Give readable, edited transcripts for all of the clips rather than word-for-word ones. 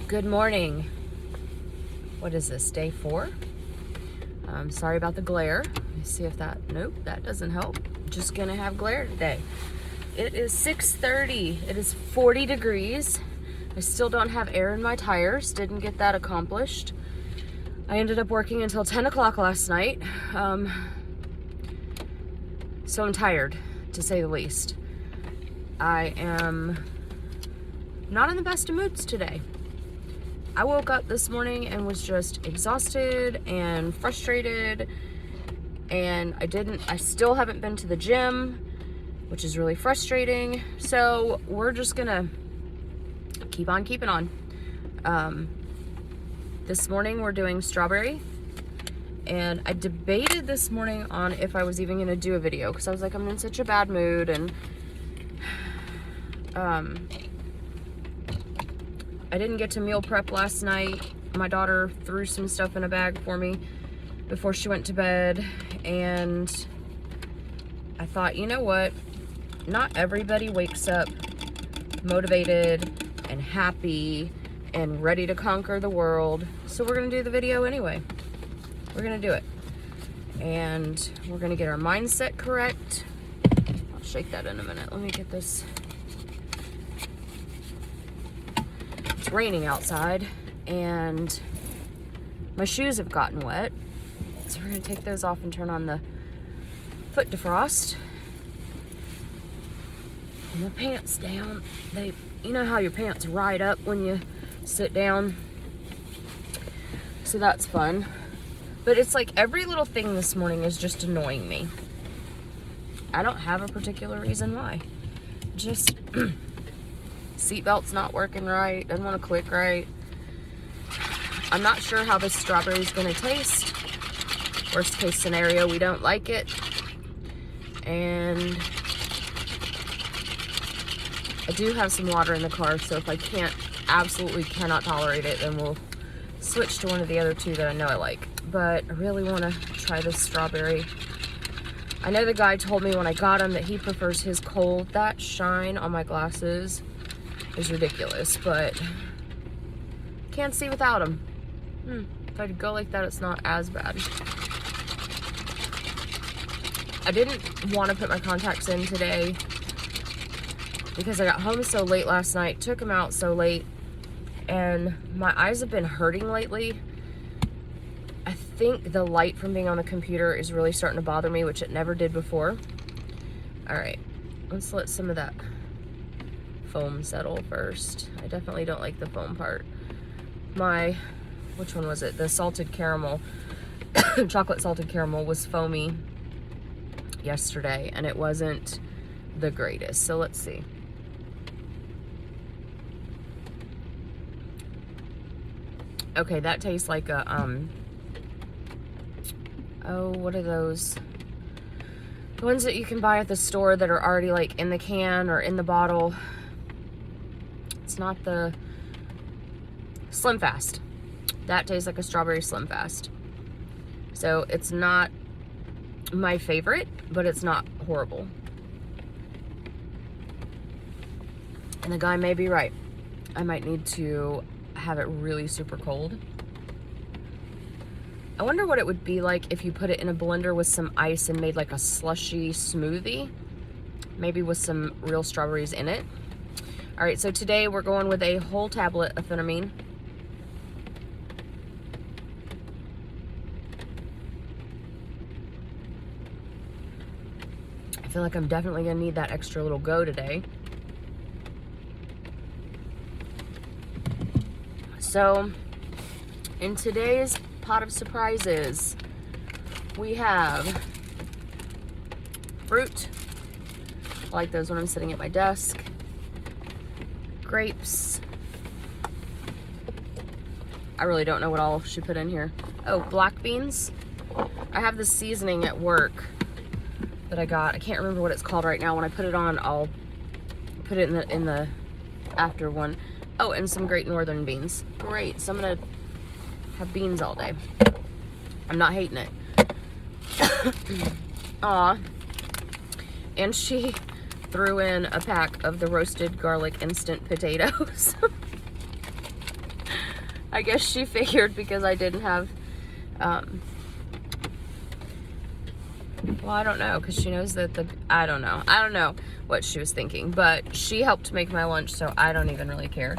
Good morning. What is this, day 4? Sorry about the glare. Let me see if that, nope, that doesn't help. Just gonna have glare today. It is 6:30. It is 40 degrees. I still don't have air in my tires. Didn't get that accomplished. I ended up working until 10 o'clock last night. So I'm tired, to say the least. I am not in the best of moods today. I woke up this morning and was just exhausted and frustrated, and I still haven't been to the gym, which is really frustrating. So we're just gonna keep on keeping on. This morning we're doing strawberry, and I debated this morning on if I was even gonna do a video because I was like, I'm in such a bad mood, and I didn't get to meal prep last night. My daughter threw some stuff in a bag for me before she went to bed, and I thought, you know what? Not everybody wakes up motivated and happy and ready to conquer the world. So we're gonna do the video anyway. We're gonna do it. And we're gonna get our mindset correct. I'll shake that in a minute. Let me get this. It's raining outside and my shoes have gotten wet. So we're gonna take those off and turn on the foot defrost. And the pants down. You know how your pants ride up when you sit down? So that's fun. But it's like every little thing this morning is just annoying me. I don't have a particular reason why. Just seatbelt's not working right, doesn't want to click right. I'm not sure how this strawberry is going to taste. Worst case scenario, we don't like it. And I do have some water in the car, so if I absolutely cannot tolerate it, then we'll switch to one of the other two that I know I like. But I really want to try this strawberry. I know the guy told me when I got him that he prefers his cold. That shine on my glasses is ridiculous, but can't see without him. If I go like that, it's not as bad. I didn't want to put my contacts in today because I got home so late last night, took them out so late, and my eyes have been hurting lately. I think the light from being on the computer is really starting to bother me, which it never did before. All right, let's let some of that foam settle first. I definitely don't like the foam part. Which one was it? The salted caramel, chocolate salted caramel was foamy yesterday, and it wasn't the greatest. So let's see. Okay, that tastes like a, oh, what are those? The ones that you can buy at the store that are already like in the can or in the bottle. It's not the Slim Fast. That tastes like a strawberry Slim Fast. So it's not my favorite, but it's not horrible. And the guy may be right. I might need to have it really super cold. I wonder what it would be like if you put it in a blender with some ice and made like a slushy smoothie, maybe with some real strawberries in it. All right, so today we're going with a whole tablet of phenamine. I feel like I'm definitely gonna need that extra little go today. So, in today's pot of surprises, we have fruit. I like those when I'm sitting at my desk. Grapes. I really don't know what all she put in here. Oh, black beans. I have this seasoning at work that I got. I can't remember what it's called right now. When I put it on, I'll put it in the after one. Oh, and some Great Northern beans. Great. So I'm gonna have beans all day. I'm not hating it. Aw. And she threw in a pack of the roasted garlic instant potatoes. I guess she figured because I didn't have, well, I don't know, because she knows that I don't know what she was thinking, but she helped make my lunch, so I don't even really care.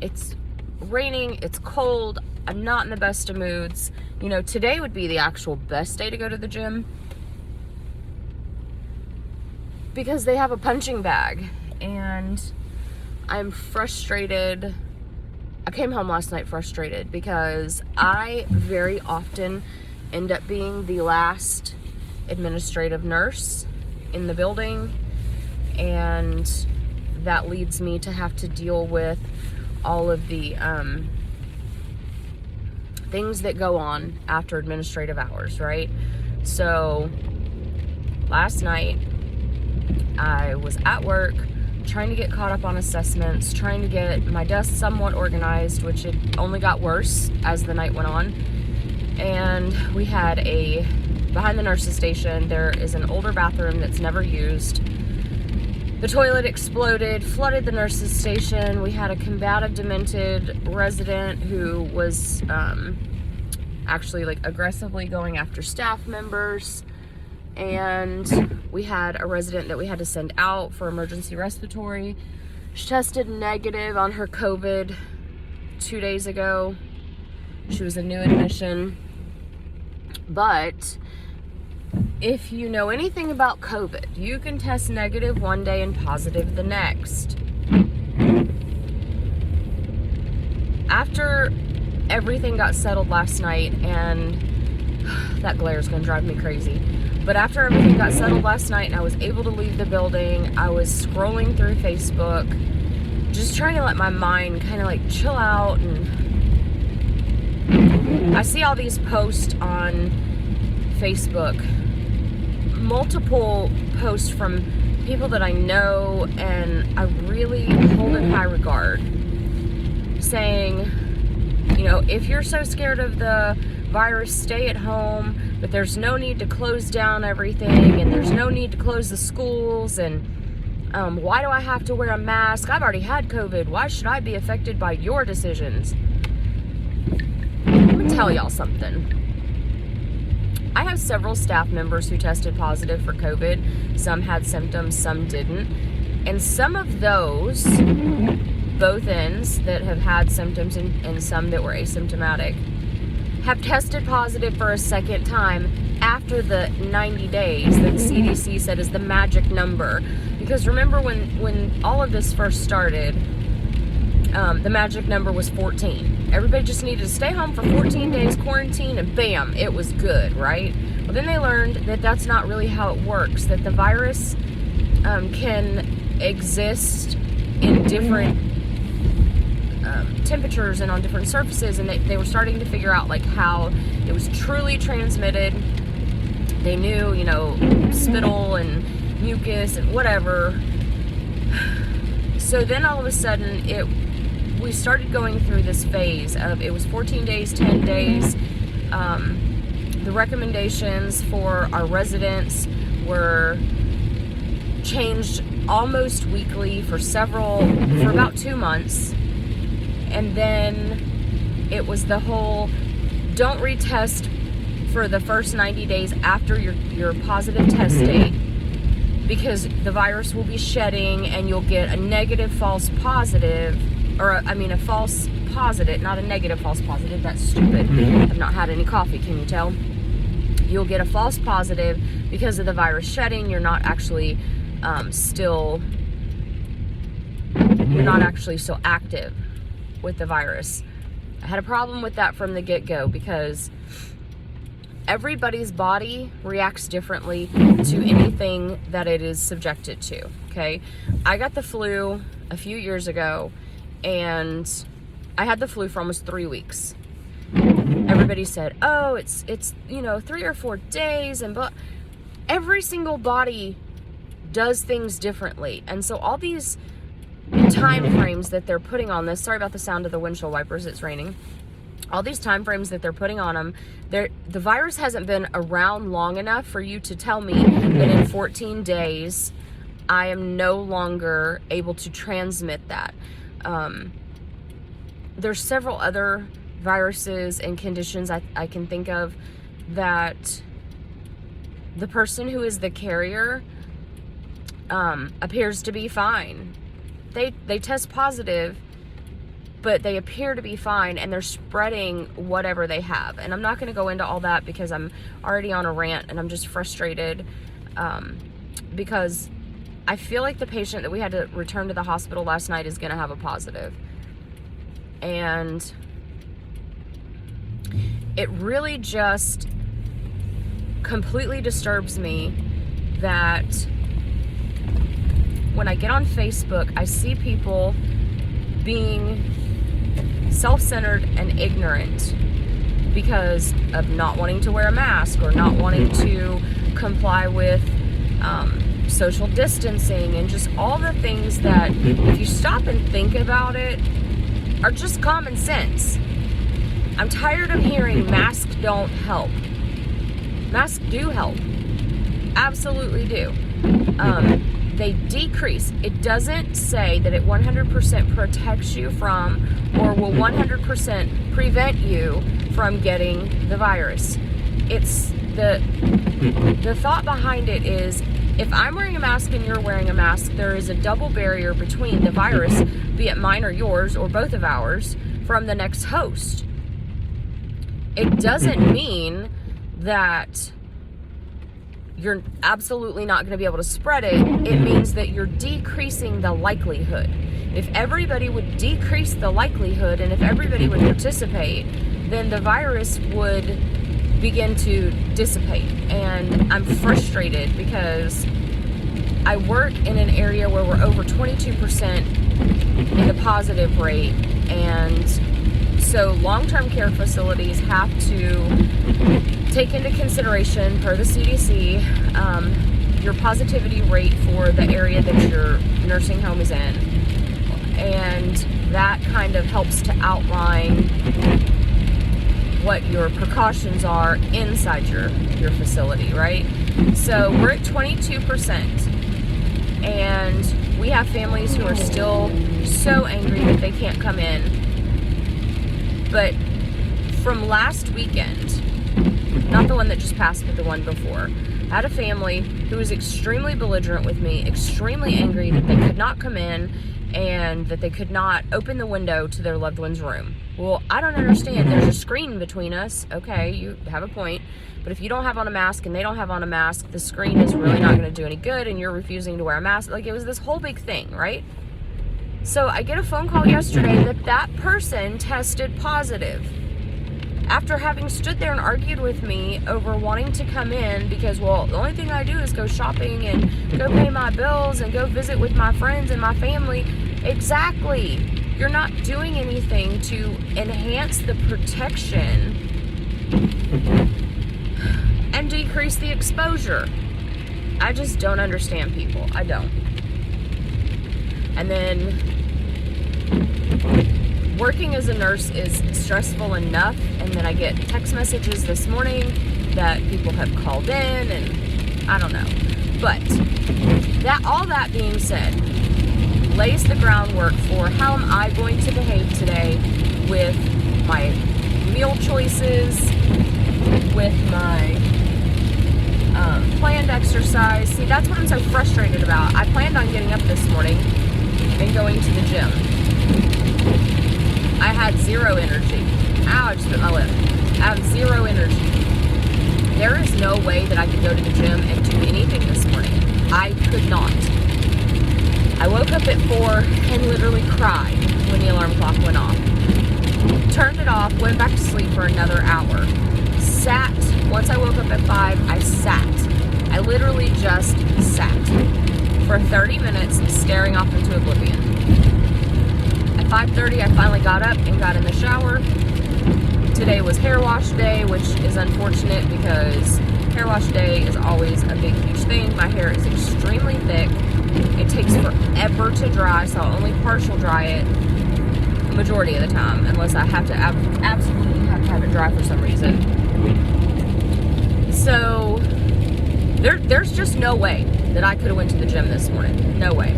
It's raining, it's cold, I'm not in the best of moods. You know, today would be the actual best day to go to the gym because they have a punching bag, and I'm frustrated. I came home last night frustrated because I very often end up being the last administrative nurse in the building, and that leads me to have to deal with all of the things that go on after administrative hours, right? So last night I was at work trying to get caught up on assessments, trying to get my desk somewhat organized, which it only got worse as the night went on. And we had behind the nurse's station, there is an older bathroom that's never used. The toilet exploded, flooded the nurse's station. We had a combative, demented resident who was actually like aggressively going after staff members. And we had a resident that we had to send out for emergency respiratory. She tested negative on her COVID 2 days ago. She was a new admission. But if you know anything about COVID, you can test negative one day and positive the next. After everything got settled last night, and that glare is going to drive me crazy, but after everything got settled last night and I was able to leave the building, I was scrolling through Facebook, just trying to let my mind kind of like chill out, and I see all these posts on Facebook, multiple posts from people that I know and I really hold in high regard, saying, you know, if you're so scared of the virus, stay at home, but there's no need to close down everything, and there's no need to close the schools, and why do I have to wear a mask? I've already had COVID. Why should I be affected by your decisions? Let me tell y'all something. I have several staff members who tested positive for COVID. Some had symptoms, some didn't. And some of those, both ends, that have had symptoms and some that were asymptomatic, have tested positive for a second time after the 90 days that the CDC said is the magic number. Because remember when all of this first started, the magic number was 14. Everybody just needed to stay home for 14 days, quarantine, and bam, it was good, right? Well, then they learned that that's not really how it works, that the virus can exist in different temperatures and on different surfaces, and they were starting to figure out like how it was truly transmitted. They knew, you know, spittle and mucus and whatever. So then all of a sudden we started going through this phase of, it was 14 days, 10 days. The recommendations for our residents were changed almost weekly for about 2 months. And then it was the whole, don't retest for the first 90 days after your positive test date, because the virus will be shedding and you'll get a negative false positive, or a false positive, not a negative false positive. That's stupid. I've not had any coffee, can you tell? You'll get a false positive because of the virus shedding. You're not actually still active with the virus. I had a problem with that from the get-go because everybody's body reacts differently to anything that it is subjected to, okay? I got the flu a few years ago, and I had the flu for almost 3 weeks. Everybody said, oh, it's 3 or 4 days, and but every single body does things differently. And so all these time frames that they're putting on this, sorry about the sound of the windshield wipers, it's raining. All these time frames that they're putting on them, the virus hasn't been around long enough for you to tell me that in 14 days I am no longer able to transmit that. there's several other viruses and conditions I can think of that the person who is the carrier appears to be fine. They test positive, but they appear to be fine, and they're spreading whatever they have. And I'm not going to go into all that because I'm already on a rant, and I'm just frustrated because I feel like the patient that we had to return to the hospital last night is going to have a positive. And it really just completely disturbs me that when I get on Facebook, I see people being self-centered and ignorant because of not wanting to wear a mask or not wanting to comply with social distancing and just all the things that, if you stop and think about it, are just common sense. I'm tired of hearing masks don't help. Masks do help. Absolutely do. They decrease. It doesn't say that it 100% protects you from or will 100% prevent you from getting the virus. It's the thought behind it is, if I'm wearing a mask and you're wearing a mask, there is a double barrier between the virus, be it mine or yours or both of ours, from the next host. It doesn't mean that you're absolutely not going to be able to spread it. It means that you're decreasing the likelihood. If everybody would decrease the likelihood and if everybody would participate, then the virus would begin to dissipate. And I'm frustrated because I work in an area where we're over 22% in the positive rate, and so long-term care facilities have to take into consideration, per the CDC, your positivity rate for the area that your nursing home is in. And that kind of helps to outline what your precautions are inside your facility, right? So we're at 22%. And we have families who are still so angry that they can't come in. But from last weekend, not the one that just passed, but the one before, I had a family who was extremely belligerent with me, extremely angry that they could not come in and that they could not open the window to their loved one's room. Well, I don't understand. There's a screen between us. Okay, you have a point. But if you don't have on a mask and they don't have on a mask, the screen is really not going to do any good, and you're refusing to wear a mask. Like, it was this whole big thing, right? So I get a phone call yesterday that person tested positive after having stood there and argued with me over wanting to come in because, well, the only thing I do is go shopping and go pay my bills and go visit with my friends and my family. Exactly. You're not doing anything to enhance the protection and decrease the exposure. I just don't understand people. I don't. And then working as a nurse is stressful enough, and then I get text messages this morning that people have called in, and I don't know. But all that being said, lays the groundwork for how am I going to behave today with my meal choices, with my planned exercise. See, that's what I'm so frustrated about. I planned on getting up this morning and going to the gym. I had zero energy. Ow, I just bit my lip. I have zero energy. There is no way that I could go to the gym and do anything this morning. I could not. I woke up at 4 and literally cried when the alarm clock went off. Turned it off, went back to sleep for another hour. Sat. Once I woke up at 5, I sat. I literally just sat for 30 minutes staring off into oblivion. At 5:30, I finally got up and got in the shower. Today was hair wash day, which is unfortunate because hair wash day is always a big, huge thing. My hair is extremely thick. It takes forever to dry, so I'll only partial dry it majority of the time, unless I have to absolutely have to have it dry for some reason. So there's just no way that I could have went to the gym this morning. No way.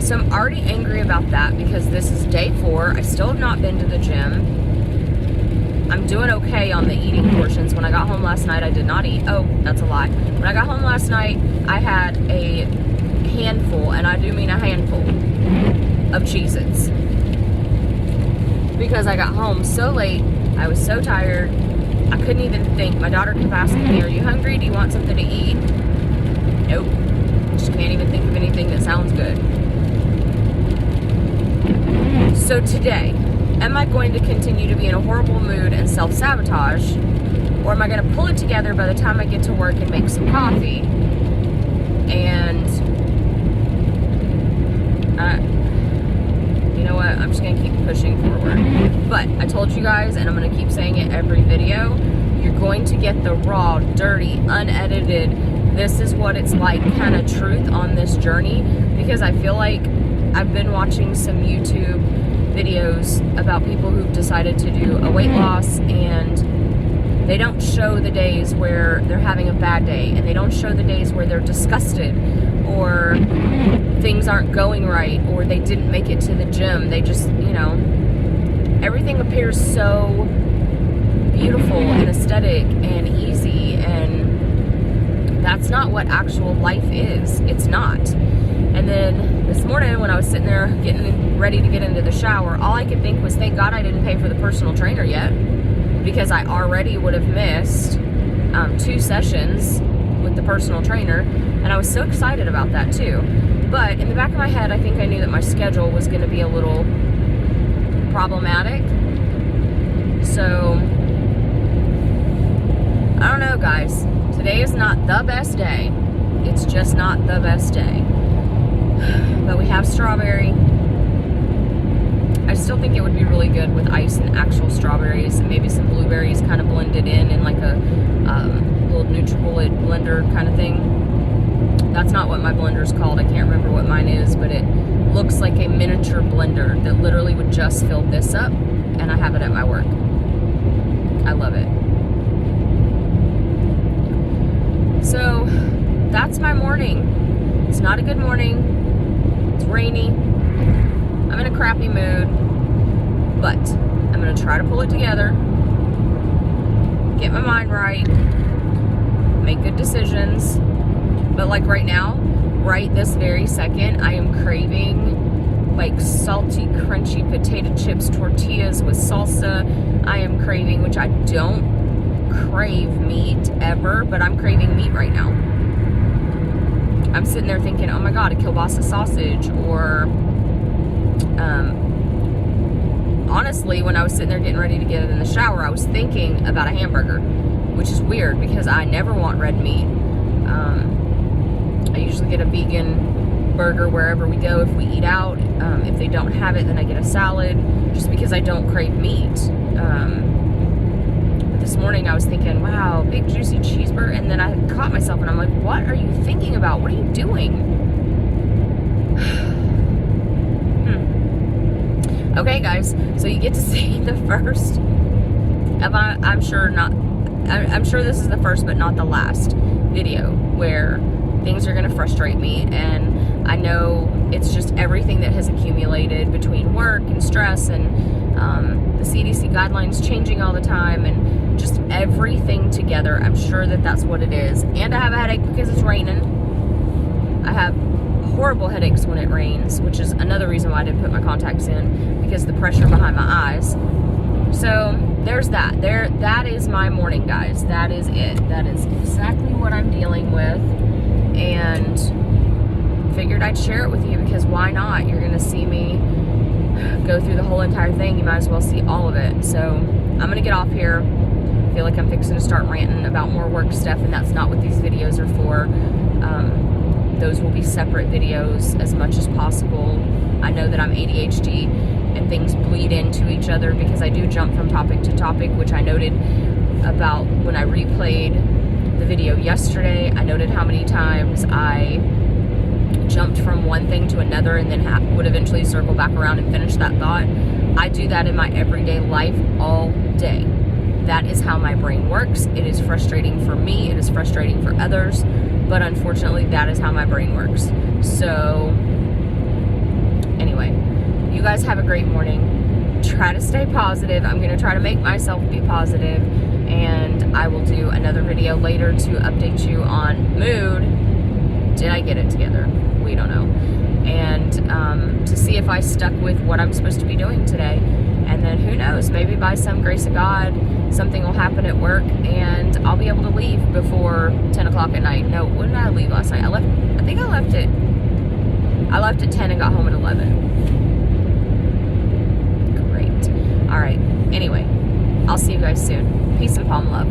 So I'm already angry about that because this is day 4. I still have not been to the gym. I'm doing okay on the eating portions. When I got home last night, I did not eat. Oh, that's a lie. When I got home last night, I had a handful, and I do mean a handful, of Cheez-Its. Because I got home so late, I was so tired, I couldn't even think. My daughter kept asking me, are you hungry? Do you want something to eat? Nope. Just can't even think of anything that sounds good. So today, am I going to continue to be in a horrible mood and self-sabotage? Or am I going to pull it together by the time I get to work and make some coffee? And you know what? I'm just going to keep pushing forward. But I told you guys, and I'm going to keep saying it every video, you're going to get the raw, dirty, unedited, this is what it's like kind of truth on this journey. Because I feel like I've been watching some YouTube videos about people who've decided to do a weight loss, and they don't show the days where they're having a bad day, and they don't show the days where they're disgusted or things aren't going right or they didn't make it to the gym. They just, you know, everything appears so beautiful and aesthetic and easy, and that's not what actual life is. It's not. And then this morning when I was sitting there getting ready to get into the shower, all I could think was, thank God I didn't pay for the personal trainer yet, because I already would have missed 2 sessions with the personal trainer, and I was so excited about that too. But in the back of my head, I think I knew that my schedule was going to be a little problematic. So I don't know, guys. Today is not the best day. It's just not the best day. But we have strawberry. I still think it would be really good with ice and actual strawberries and maybe some blueberries kind of blended in like a little NutriBullet blender kind of thing. That's not what my blender's called. I can't remember what mine is, but it looks like a miniature blender that literally would just fill this up, and I have it at my work. I love it. So that's my morning. It's not a good morning. It's rainy. I'm in a crappy mood, but I'm going to try to pull it together, get my mind right, make good decisions. But like right now, right this very second, I am craving like salty, crunchy potato chips, tortillas with salsa. I am craving, which I don't crave meat ever, but I'm craving meat right now. I'm sitting there thinking, oh my God, a kielbasa sausage, or honestly, when I was sitting there getting ready to get in the shower, I was thinking about a hamburger, which is weird because I never want red meat. I usually get a vegan burger wherever we go if we eat out. If they don't have it, then I get a salad, just because I don't crave meat. But this morning I was thinking, wow, big juicy cheeseburger, and then I caught myself and I'm like, what are you thinking about? What are you doing? Okay, guys, so you get to see the first of, I'm sure this is the first but not the last video where things are going to frustrate me, and I know it's just everything that has accumulated between work and stress and the CDC guidelines changing all the time and just everything together. I'm sure that that's what it is. And I have a headache because it's raining. I have horrible headaches when it rains, which is another reason why I didn't put my contacts in, because the pressure behind my eyes. So there's that. That is my morning, guys. That is it. That is exactly what I'm dealing with, and figured I'd share it with you because why not? You're gonna see me go through the whole entire thing. You might as well see all of it. So I'm gonna get off here. I feel like I'm fixing to start ranting about more work stuff, and that's not what these videos are for. Those will be separate videos as much as possible. I know that I'm ADHD and things bleed into each other because I do jump from topic to topic, which I noted about when I replayed the video yesterday. I noted how many times I jumped from one thing to another and then would eventually circle back around and finish that thought. I do that in my everyday life all day. That is how my brain works. It is frustrating for me. It is frustrating for others. But unfortunately, that is how my brain works. So anyway, you guys have a great morning. Try to stay positive. I'm going to try to make myself be positive, and I will do another video later to update you on mood. Did I get it together? We don't know. And to see if I stuck with what I'm supposed to be doing today. And then who knows, maybe by some grace of God, something will happen at work and I'll be able to leave before 10 o'clock at night. No, when did I leave last night? I think I left at 10 and got home at 11. Great. All right. Anyway, I'll see you guys soon. Peace and palm love.